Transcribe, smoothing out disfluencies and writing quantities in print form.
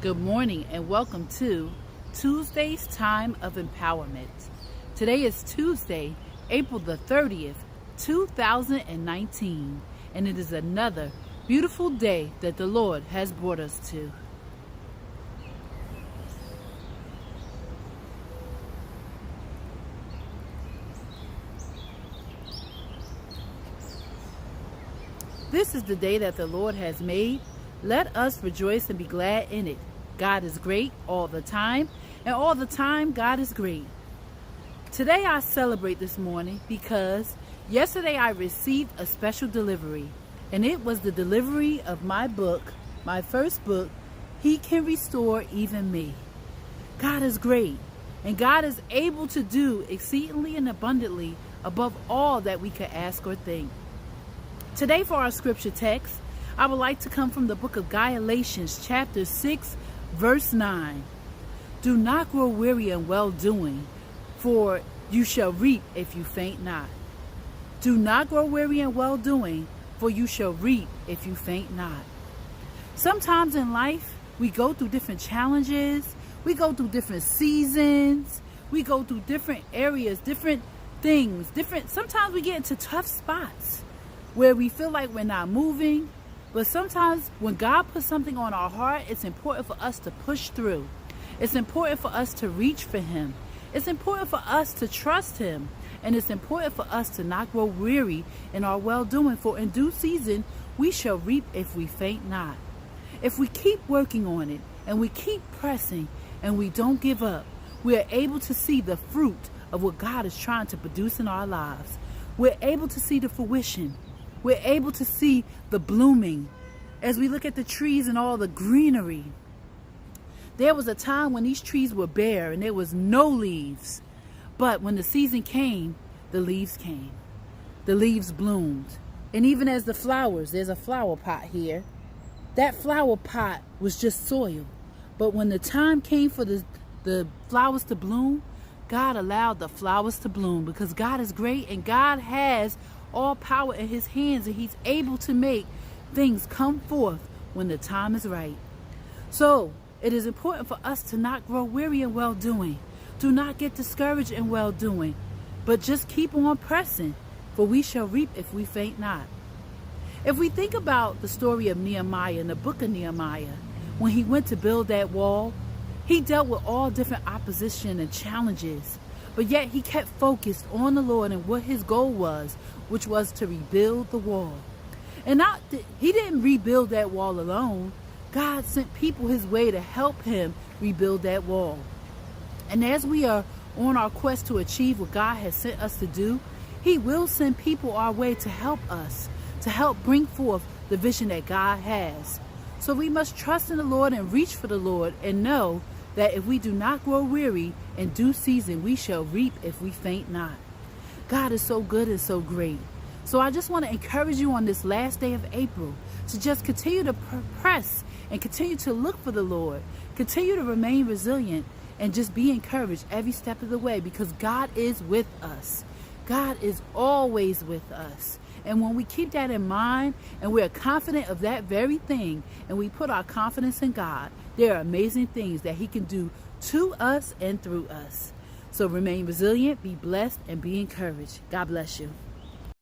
Good morning and welcome to Tuesday's Time of Empowerment. Today is Tuesday, April the 30th, 2019, and it is another beautiful day that the Lord has brought us to. This is the day that the Lord has made. Let us rejoice and be glad in it. God is great all the time, and all the time God is great. Today I celebrate this morning because yesterday I received a special delivery, and it was the delivery of my book, my first book, He Can Restore Even Me. God is great, and God is able to do exceedingly and abundantly above all that we could ask or think. Today for our scripture text, I would like to come from the book of Galatians chapter 6, verse 9. Do not grow weary in well-doing, for you shall reap if you faint not. Do not grow weary in well-doing, for you shall reap if you faint not. Sometimes in life, we go through different challenges, we go through different seasons, we go through different areas, different things, sometimes we get into tough spots where we feel like we're not moving. But sometimes when God puts something on our heart, it's important for us to push through. It's important for us to reach for Him. It's important for us to trust Him. And it's important for us to not grow weary in our well-doing. For in due season, we shall reap if we faint not. If we keep working on it and we keep pressing and we don't give up, we are able to see the fruit of what God is trying to produce in our lives. We're able to see the fruition. We're able to see the blooming as we look at the trees and all the greenery. There was a time when these trees were bare and there was no leaves. But when the season came, the leaves came. The leaves bloomed. And even as the flowers, there's a flower pot here. That flower pot was just soil. But when the time came for the flowers to bloom, God allowed the flowers to bloom because God is great and God has all power in His hands, and He's able to make things come forth when the time is right. So it is important for us to not grow weary in well-doing. Do not get discouraged in well-doing, but just keep on pressing, for we shall reap if we faint not. If we think about the story of Nehemiah in the book of Nehemiah, when he went to build that wall, he dealt with all different opposition and challenges. But yet he kept focused on the Lord and what his goal was, which was to rebuild the wall. And he didn't rebuild that wall alone. God sent people his way to help him rebuild that wall. And as we are on our quest to achieve what God has sent us to do, He will send people our way to help us, to help bring forth the vision that God has. So we must trust in the Lord and reach for the Lord and know that if we do not grow weary, in due season we shall reap if we faint not. God is so good and so great. So I just want to encourage you on this last day of April to just continue to press and continue to look for the Lord. Continue to remain resilient and just be encouraged every step of the way because God is with us. God is always with us. And when we keep that in mind and we're confident of that very thing and we put our confidence in God, there are amazing things that He can do to us and through us. So remain resilient, be blessed, and be encouraged. God bless you.